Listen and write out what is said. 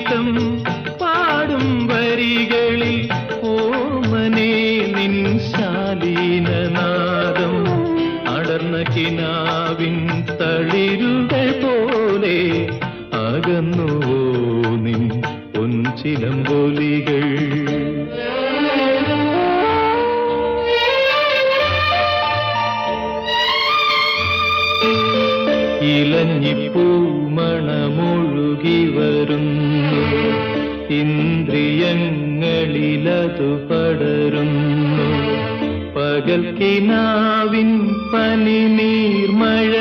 ഗീതം പാടും വരികളിൽ ഓമനേ നിൻ ശാലീനനാദം അടർന്ന കിനാവിൻ തളിരുകൾ പോലെ അകന്നുവോ നിൻ പൊൻചിലമ്പൊലികൾ. ഇലഞ്ഞിപ്പൂമണമൊഴുകി വരുന്നു, ഇന്ദ്രിയങ്ങളിലതു പടരുന്നു. പകൽ കിനാവിൻ പനിനീർമഴ